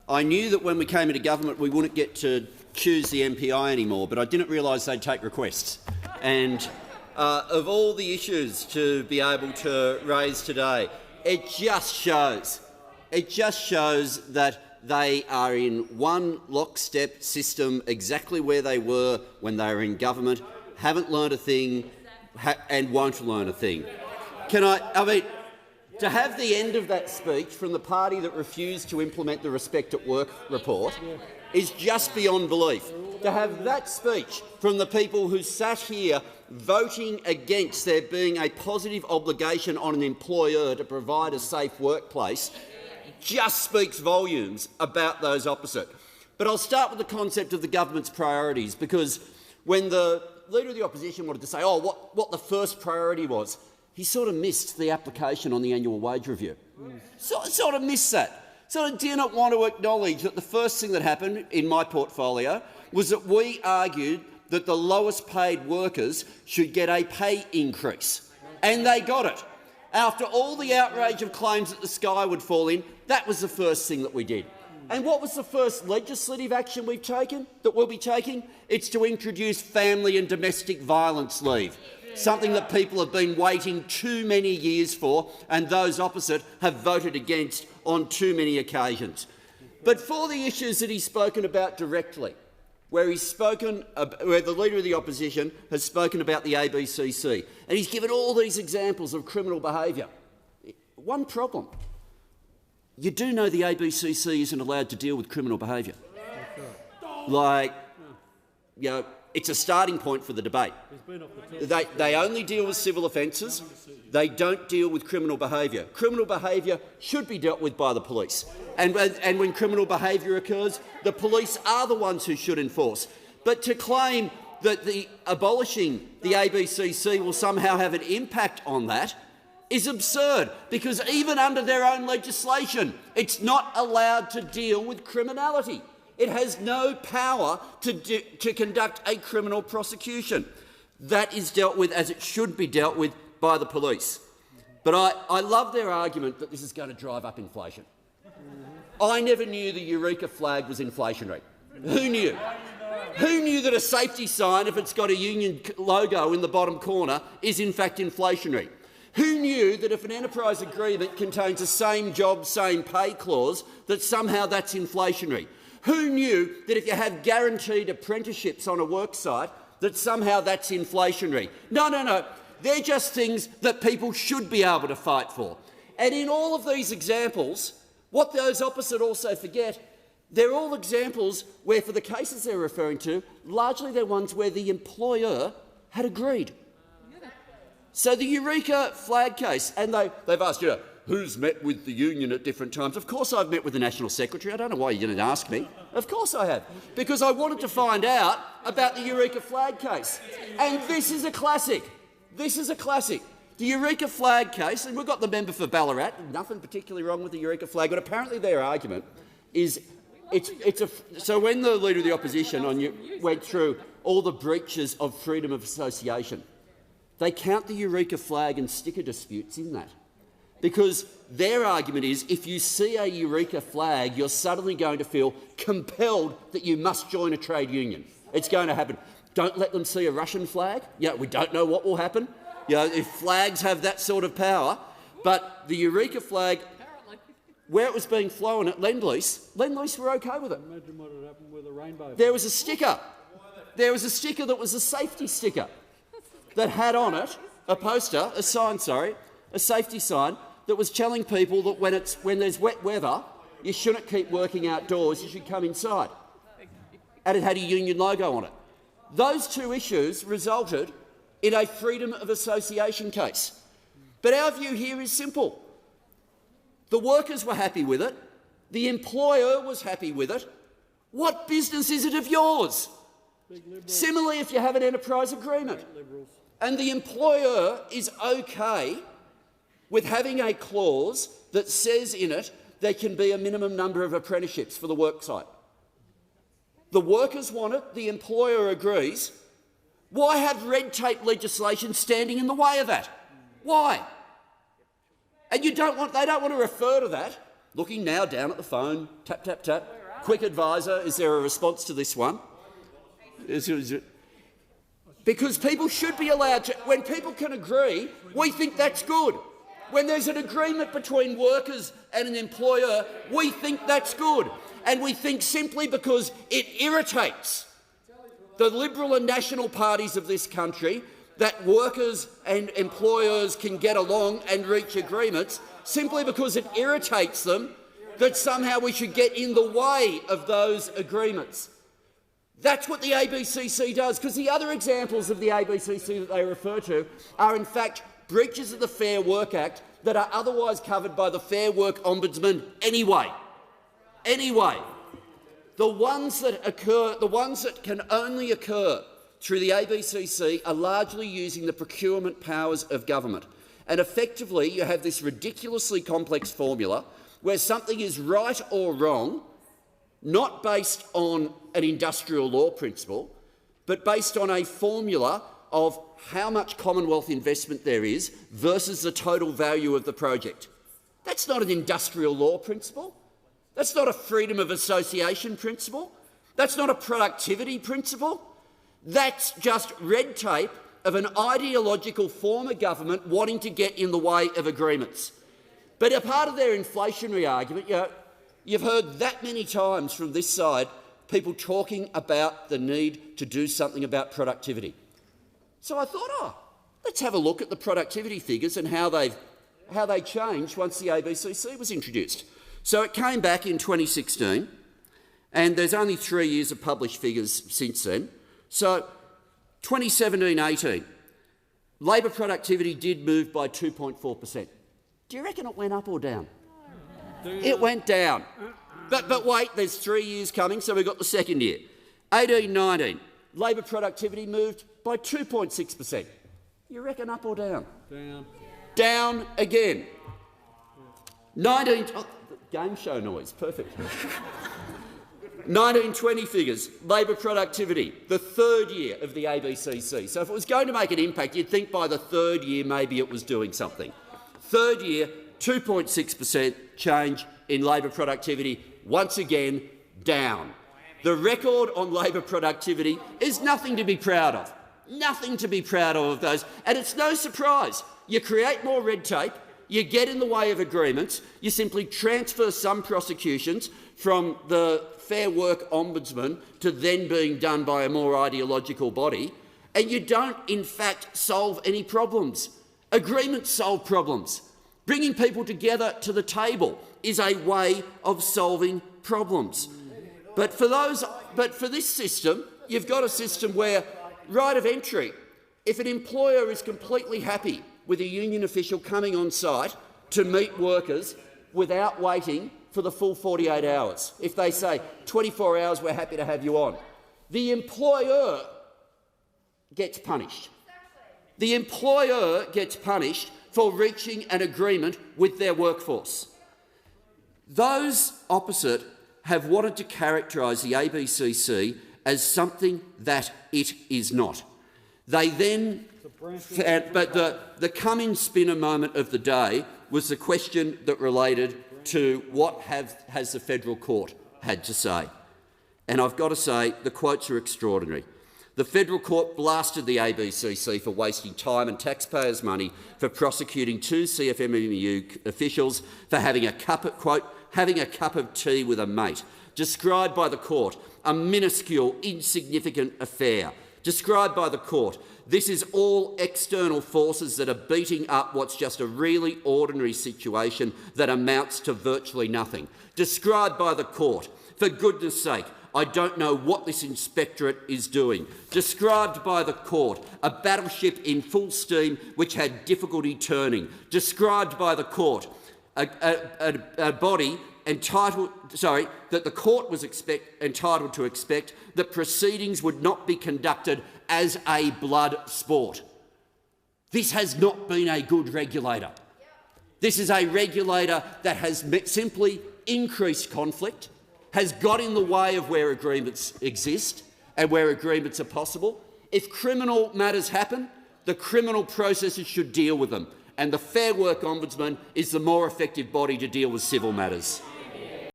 I knew that when we came into government we wouldn't get to choose the MPI anymore, but I didn't realise they'd take requests. And of all the issues to be able to raise today, it just shows that they are in one lockstep system exactly where they were when they were in government, haven't learned a thing and won't learn a thing. I mean, to have the end of that speech from the party that refused to implement the Respect at Work report is just beyond belief. To have that speech from the people who sat here voting against there being a positive obligation on an employer to provide a safe workplace just speaks volumes about those opposite. But I'll start with the concept of the government's priorities, because when the Leader of the Opposition wanted to say, what the first priority was, he sort of missed the application on the annual wage review. Sort of missed that. Sort of didn't want to acknowledge that the first thing that happened in my portfolio was that we argued that the lowest paid workers should get a pay increase. And they got it. After all the outrage of claims that the sky would fall in, that was the first thing that we did. And what was the first legislative action we've taken, that we'll be taking? It's to introduce family and domestic violence leave, something that people have been waiting too many years for, and those opposite have voted against on too many occasions. But for the issues that he's spoken about directly, where the Leader of the Opposition has spoken about the ABCC, and he's given all these examples of criminal behaviour. One problem. You do know the ABCC isn't allowed to deal with criminal behaviour. It's a starting point for the debate. They only deal with civil offences. They don't deal with criminal behaviour. Criminal behaviour should be dealt with by the police. And when criminal behaviour occurs, the police are the ones who should enforce. But to claim that abolishing the ABCC will somehow have an impact on that is absurd, because even under their own legislation, it's not allowed to deal with criminality. It has no power to conduct a criminal prosecution. That is dealt with as it should be dealt with by the police. But I love their argument that this is going to drive up inflation. I never knew the Eureka flag was inflationary. Who knew? Who knew that a safety sign, if it's got a union logo in the bottom corner, is in fact inflationary? Who knew that if an enterprise agreement contains a same job, same pay clause, that somehow that's inflationary? Who knew that if you have guaranteed apprenticeships on a work site, that somehow that's inflationary? No. They're just things that people should be able to fight for. And in all of these examples, what those opposite also forget, they're all examples where, for the cases they're referring to, largely they're ones where the employer had agreed. So the Eureka flag case, and they've asked, who's met with the union at different times? Of course I've met with the National Secretary. I don't know why you didn't ask me. Of course I have, because I wanted to find out about the Eureka flag case. And this is a classic. This is a classic. The Eureka flag case, and we've got the member for Ballarat, nothing particularly wrong with the Eureka flag, but apparently their argument is so when the Leader of the Opposition went through all the breaches of freedom of association, they count the Eureka flag and sticker disputes in that. Because their argument is, if you see a Eureka flag, you're suddenly going to feel compelled that you must join a trade union. It's going to happen. Don't let them see a Russian flag. We don't know what will happen. If flags have that sort of power. But the Eureka flag, where it was being flown at Lend-Lease were OK with it. Imagine what had happened with a rainbow. There was a sticker. There was a sticker that was a safety sticker that had on it a safety sign that was telling people that when there's wet weather, you shouldn't keep working outdoors, you should come inside. And it had a union logo on it. Those two issues resulted in a freedom of association case. But our view here is simple. The workers were happy with it. The employer was happy with it. What business is it of yours? Similarly, if you have an enterprise agreement and the employer is OK with having a clause that says in it there can be a minimum number of apprenticeships for the worksite. The workers want it, the employer agrees. Why have red tape legislation standing in the way of that? Why? And they don't want to refer to that, looking now down at the phone, tap, tap, tap. Quick advisor, is there a response to this one? Because people should be allowed to— when people can agree, we think that's good. When there's an agreement between workers and an employer, we think that's good. And we think simply because it irritates the Liberal and National parties of this country that workers and employers can get along and reach agreements, simply because it irritates them, that somehow we should get in the way of those agreements. That's what the ABCC does, because the other examples of the ABCC that they refer to are in fact breaches of the Fair Work Act that are otherwise covered by the Fair Work Ombudsman anyway. The ones that can only occur through the ABCC are largely using the procurement powers of government. And effectively, you have this ridiculously complex formula where something is right or wrong, not based on an industrial law principle, but based on a formula of how much Commonwealth investment there is versus the total value of the project. That's not an industrial law principle. That's not a freedom of association principle. That's not a productivity principle. That's just red tape of an ideological form of government wanting to get in the way of agreements. But a part of their inflationary argument, you've heard that many times from this side people talking about the need to do something about productivity. So I thought, let's have a look at the productivity figures and how they changed once the ABCC was introduced. So it came back in 2016, and there's only 3 years of published figures since then. So 2017-18, labour productivity did move by 2.4%. Do you reckon it went up or down? It went down. But wait, there's 3 years coming, so we've got the second year. 18-19, labour productivity moved by 2.6%. You reckon up or down? Down. Down again. Game show noise, perfect. 1920 figures, labour productivity, the third year of the ABCC. So if it was going to make an impact, you'd think by the third year maybe it was doing something. Third year, 2.6% change in labour productivity, once again down. The record on labour productivity is nothing to be proud of. Nothing to be proud of those. And it's no surprise. You create more red tape, you get in the way of agreements, you simply transfer some prosecutions from the Fair Work Ombudsman to then being done by a more ideological body, and you don't, in fact, solve any problems. Agreements solve problems. Bringing people together to the table is a way of solving problems. But for this system, you've got a system where right of entry, if an employer is completely happy with a union official coming on site to meet workers without waiting for the full 48 hours, if they say 24 hours, we're happy to have you on, the employer gets punished. The employer gets punished for reaching an agreement with their workforce. Those opposite have wanted to characterise the ABCC as something that it is not. They then, but the come-in-spinner moment of the day was the question that related to what has the federal court had to say. And I've got to say, the quotes are extraordinary. The federal court blasted the ABCC for wasting time and taxpayers' money for prosecuting 2 CFMEU officials for having a cup of tea with a mate. Described by the court, a minuscule, insignificant affair. Described by the court, this is all external forces that are beating up what's just a really ordinary situation that amounts to virtually nothing. Described by the court, for goodness sake, I don't know what this inspectorate is doing. Described by the court, a battleship in full steam which had difficulty turning. Described by the court, a body that the court was entitled to expect that proceedings would not be conducted as a blood sport. This has not been a good regulator. This is a regulator that has simply increased conflict, has got in the way of where agreements exist and where agreements are possible. If criminal matters happen, the criminal processes should deal with them, and the Fair Work Ombudsman is the more effective body to deal with civil matters.